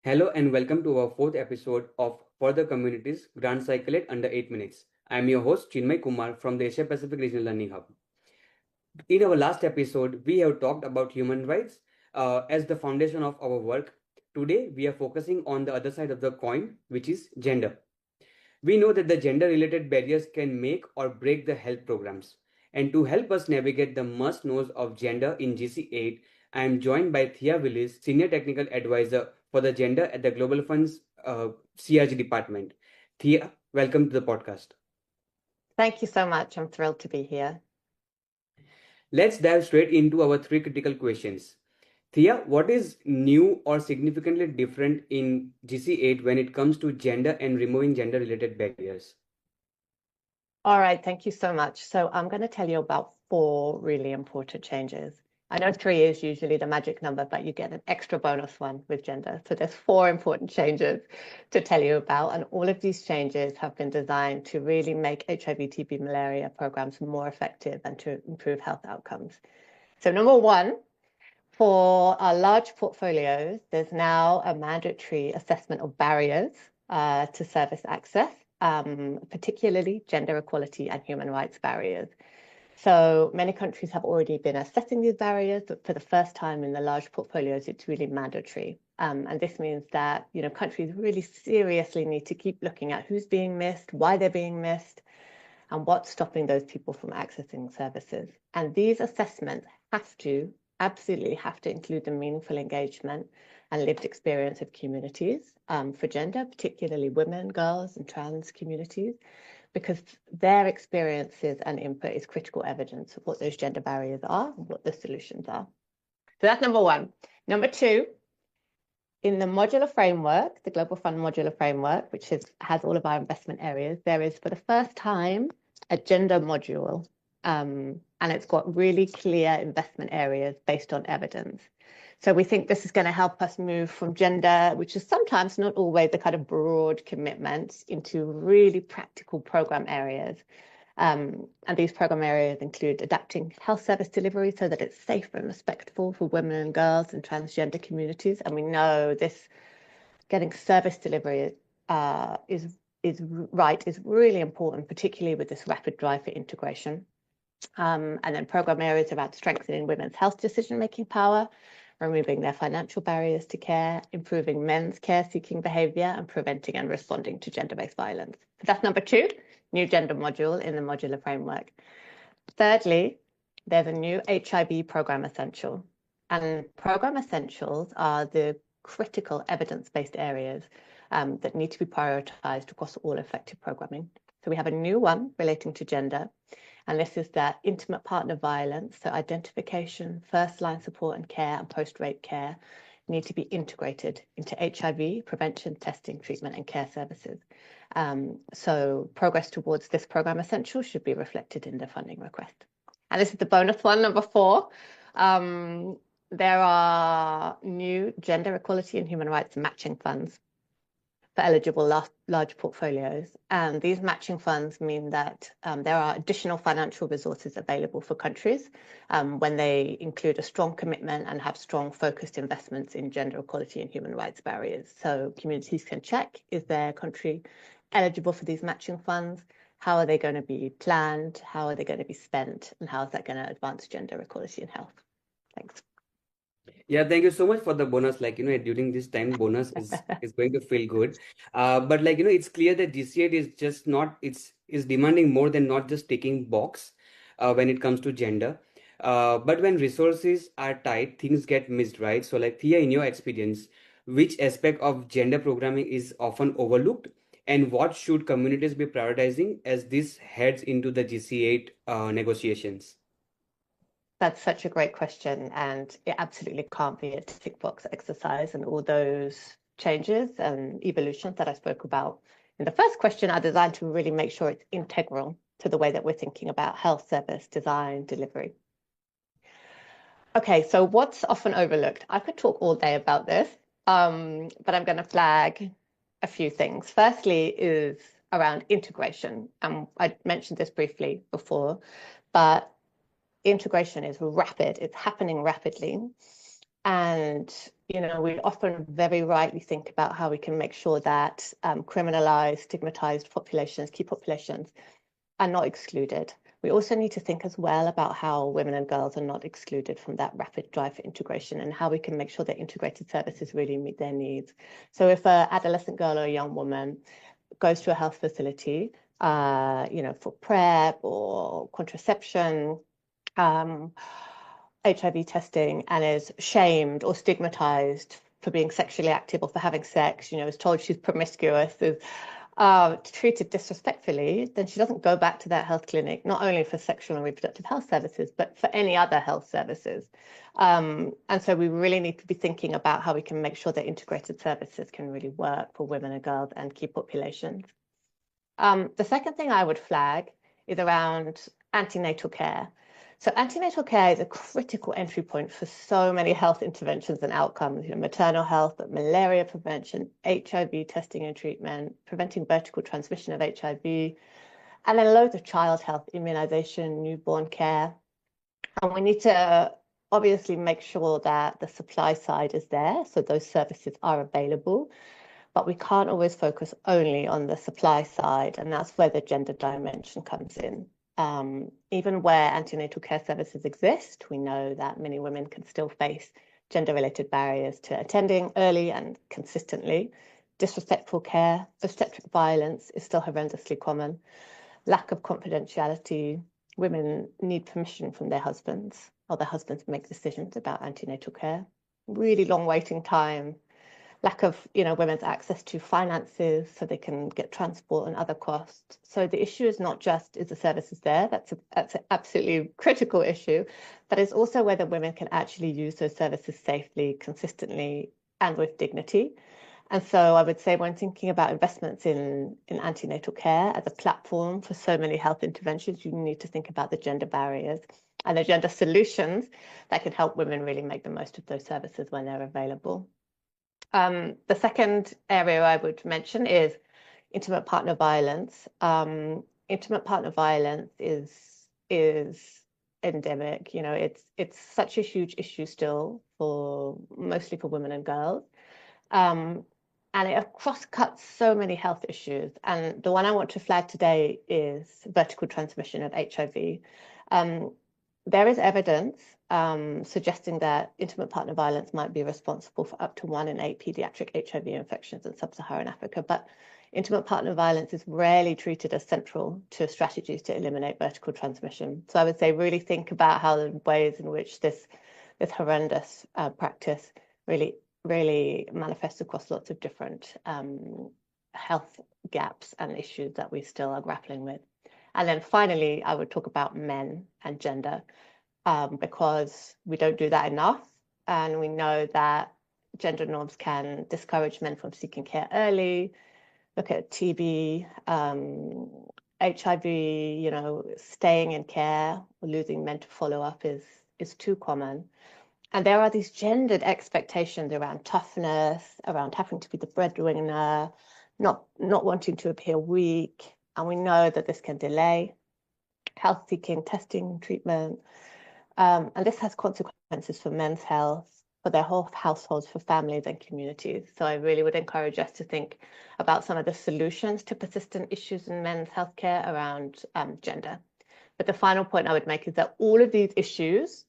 Hello and welcome to our fourth episode of For the Communities Grand Cycle at Under 8 Minutes. I am your host Chinmay Kumar from the Asia Pacific Regional Learning Hub. In our last episode, we have talked about human rights as the foundation of our work. Today, we are focusing on the other side of the coin, which is gender. We know that the gender related barriers can make or break the health programs. And to help us navigate the must knows of gender in GC8, I am joined by Thea Willis, Senior Technical Advisor for the Gender at the Global Fund's CRG department. Thea, welcome to the podcast. Thank you so much. I'm thrilled to be here. Let's dive straight into our three critical questions. Thea, what is new or significantly different in GC8 when it comes to gender and removing gender related barriers? All right, thank you so much. So I'm going to tell you about four really important changes. I know 3 is usually the magic number, but you get an extra bonus one with gender. So there's 4 important changes to tell you about. And all of these changes have been designed to really make HIV, TB, malaria programs more effective and to improve health outcomes. So number 1, for our large portfolios, there's now a mandatory assessment of barriers to service access, particularly gender equality and human rights barriers. So many countries have already been assessing these barriers, but for the first time in the large portfolios, it's really mandatory. And this means that countries really seriously need to keep looking at who's being missed, why they're being missed, and what's stopping those people from accessing services. And these assessments absolutely have to include the meaningful engagement and lived experience of communities for gender, particularly women, girls, and trans communities, because their experiences and input is critical evidence of what those gender barriers are and what the solutions are. So that's number 1. Number 2, in the modular framework, the Global Fund modular framework, which has all of our investment areas, there is for the first time a gender module, and it's got really clear investment areas based on evidence. So we think this is going to help us move from gender, which is sometimes not always the kind of broad commitments, into really practical program areas. And these program areas include adapting health service delivery so that it's safe and respectful for women and girls and transgender communities. And we know this getting service delivery is really important, particularly with this rapid drive for integration. And then program areas about strengthening women's health decision-making power, removing their financial barriers to care, improving men's care-seeking behaviour, and preventing and responding to gender-based violence. So that's number 2, new gender module in the modular framework. Thirdly, there's a new HIV program essential. And program essentials are the critical evidence-based areas that need to be prioritised across all effective programming. So we have a new one relating to gender, and this is that intimate partner violence, so identification, first-line support and care, and post-rape care need to be integrated into HIV prevention, testing, treatment, and care services. So progress towards this program essential should be reflected in the funding request. And this is the bonus one, number 4. There are new gender equality and human rights matching funds for eligible large portfolios. And these matching funds mean that there are additional financial resources available for countries when they include a strong commitment and have strong focused investments in gender equality and human rights barriers. So communities can check, is their country eligible for these matching funds? How are they going to be planned? How are they going to be spent? And how is that going to advance gender equality and health? Thanks. Yeah, thank you so much for the bonus. During this time, bonus is going to feel good. But it's clear that GC8 is just not, is demanding more than not just ticking box when it comes to gender. But when resources are tight, things get missed, right? So Thea, in your experience, which aspect of gender programming is often overlooked, and what should communities be prioritizing as this heads into the GC8 negotiations? That's such a great question, and it absolutely can't be a tick box exercise. And all those changes and evolutions that I spoke about in the first question are designed to really make sure it's integral to the way that we're thinking about health service design, delivery. Okay, so what's often overlooked? I could talk all day about this, but I'm going to flag a few things. Firstly is around integration. I mentioned this briefly before, but integration is rapid. It's happening rapidly. And, we often very rightly think about how we can make sure that criminalized, stigmatized populations, key populations, are not excluded. We also need to think as well about how women and girls are not excluded from that rapid drive for integration and how we can make sure that integrated services really meet their needs. So if an adolescent girl or a young woman goes to a health facility, for PrEP or contraception, HIV testing, and is shamed or stigmatized for being sexually active or for having sex, is told she's promiscuous, is treated disrespectfully, then she doesn't go back to that health clinic, not only for sexual and reproductive health services, but for any other health services. And so we really need to be thinking about how we can make sure that integrated services can really work for women and girls and key populations. The second thing I would flag is around antenatal care. So antenatal care is a critical entry point for so many health interventions and outcomes, maternal health, but malaria prevention, HIV testing and treatment, preventing vertical transmission of HIV, and then loads of child health, immunization, newborn care. And we need to obviously make sure that the supply side is there, so those services are available. But we can't always focus only on the supply side, and that's where the gender dimension comes in. Even where antenatal care services exist, we know that many women can still face gender-related barriers to attending early and consistently. Disrespectful care, obstetric violence is still horrendously common. Lack of confidentiality. Women need permission from their husbands, or their husbands make decisions about antenatal care. Really long waiting time. Lack of, women's access to finances so they can get transport and other costs. So the issue is not just is the services there, that's an absolutely critical issue, but it's also whether women can actually use those services safely, consistently, and with dignity. And so I would say when thinking about investments in antenatal care as a platform for so many health interventions, you need to think about the gender barriers and the gender solutions that can help women really make the most of those services when they're available. The second area I would mention is intimate partner violence. Intimate partner violence is endemic. It's such a huge issue still mostly for women and girls. And it cross-cuts so many health issues. And the one I want to flag today is vertical transmission of HIV. There is evidence suggesting that intimate partner violence might be responsible for up to 1 in 8 pediatric HIV infections in sub-Saharan Africa, but intimate partner violence is rarely treated as central to strategies to eliminate vertical transmission. So I would say really think about how the ways in which this horrendous practice really manifests across lots of different health gaps and issues that we still are grappling with. And then finally, I would talk about men and gender, because we don't do that enough. And we know that gender norms can discourage men from seeking care early. Look at TB, HIV, staying in care or losing men to follow up is too common. And there are these gendered expectations around toughness, around having to be the breadwinner, not wanting to appear weak. And we know that this can delay health seeking, testing, treatment. And this has consequences for men's health, for their whole households, for families and communities. So I really would encourage us to think about some of the solutions to persistent issues in men's healthcare around gender. But the final point I would make is that all of these issues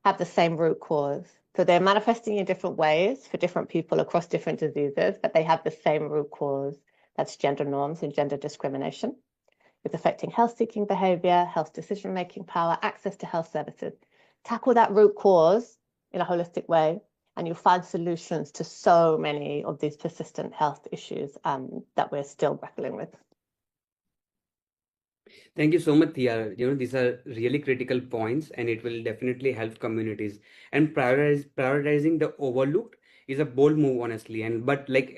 have the same root cause. So they're manifesting in different ways for different people across different diseases, but they have the same root cause. That's gender norms and gender discrimination. It's affecting health-seeking behavior, health decision-making power, access to health services. Tackle that root cause in a holistic way, and you'll find solutions to so many of these persistent health issues that we're still grappling with. Thank you so much, Thea. These are really critical points, and it will definitely help communities. And prioritizing the overlooked is a bold move, honestly. And but like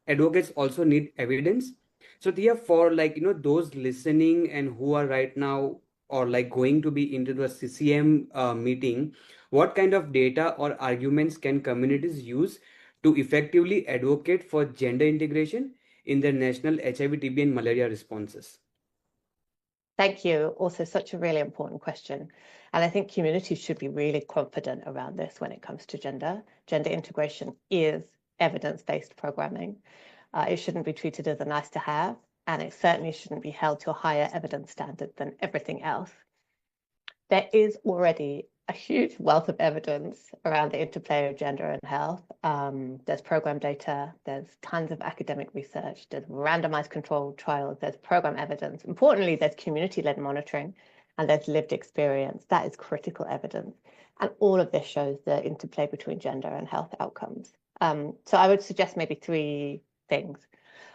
advocates also need evidence. So Thea, for those listening and who are right now or like going to be into the CCM meeting, what kind of data or arguments can communities use to effectively advocate for gender integration in their national HIV, TB, and malaria responses? Thank you. Also, such a really important question. And I think communities should be really confident around this when it comes to gender. Gender integration is evidence-based programming. It shouldn't be treated as a nice to have, and it certainly shouldn't be held to a higher evidence standard than everything else. There is already a huge wealth of evidence around the interplay of gender and health. There's program data, there's tons of academic research, there's randomized controlled trials, there's program evidence. Importantly, there's community-led monitoring, and there's lived experience. That is critical evidence. And all of this shows the interplay between gender and health outcomes. So I would suggest maybe 3 things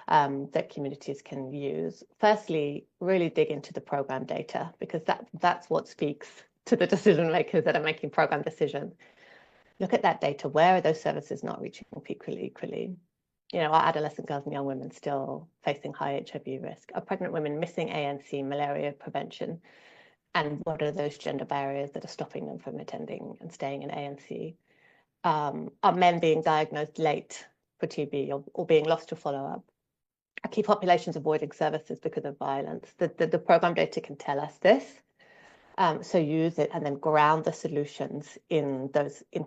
that communities can use. Firstly, really dig into the program data, because that's what speaks to the decision makers that are making program decisions. Look at that data. Where are those services not reaching people equally? You know, are adolescent girls and young women still facing high HIV risk? Are pregnant women missing ANC, malaria prevention? And what are those gender barriers that are stopping them from attending and staying in ANC? Are men being diagnosed late for TB or being lost to follow-up? Are key populations avoiding services because of violence? The program data can tell us this. So use it and then ground the solutions in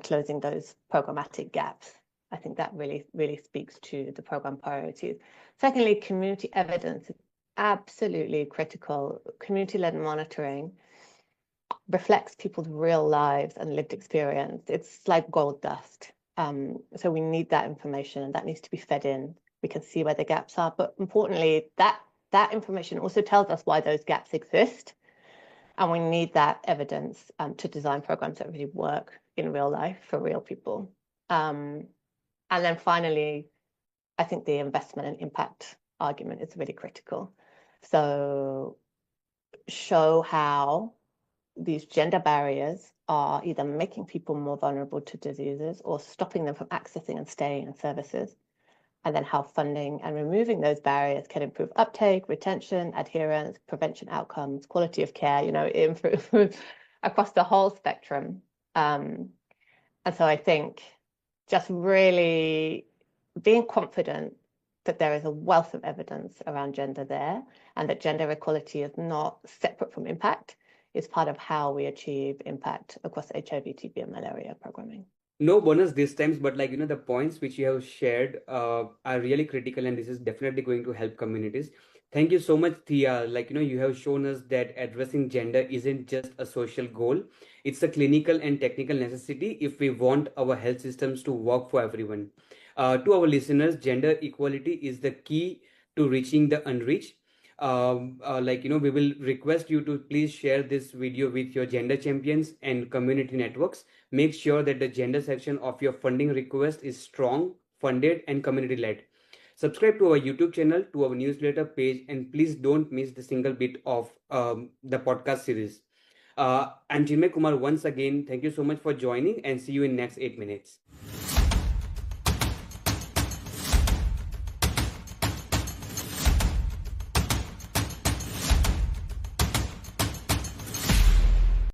closing those programmatic gaps. I think that really speaks to the program priorities. Secondly, community evidence is absolutely critical. Community-led monitoring reflects people's real lives and lived experience. It's like gold dust. So we need that information, and that needs to be fed in. We can see where the gaps are, but importantly, that information also tells us why those gaps exist. And we need that evidence to design programs that really work in real life for real people. And then finally, I think the investment and impact argument is really critical. So show how these gender barriers are either making people more vulnerable to diseases or stopping them from accessing and staying in services. And then how funding and removing those barriers can improve uptake, retention, adherence, prevention outcomes, quality of care, you know, improve across the whole spectrum. And so I think just really being confident that there is a wealth of evidence around gender there, and that gender equality is not separate from impact, is part of how we achieve impact across HIV, TB, and malaria programming. No bonus this times, but the points which you have shared are really critical, and this is definitely going to help communities. Thank you so much, Thea. You have shown us that addressing gender isn't just a social goal, it's a clinical and technical necessity if we want our health systems to work for everyone. To our listeners, gender equality is the key to reaching the unreached. We will request you to please share this video with your gender champions and community networks. Make sure that the gender section of your funding request is strong, funded, and community led. Subscribe to our YouTube channel, to our newsletter page, and please don't miss the single bit of the podcast series. I'm Chinmay Kumar once again. Thank you so much for joining, and see you in next 8 minutes.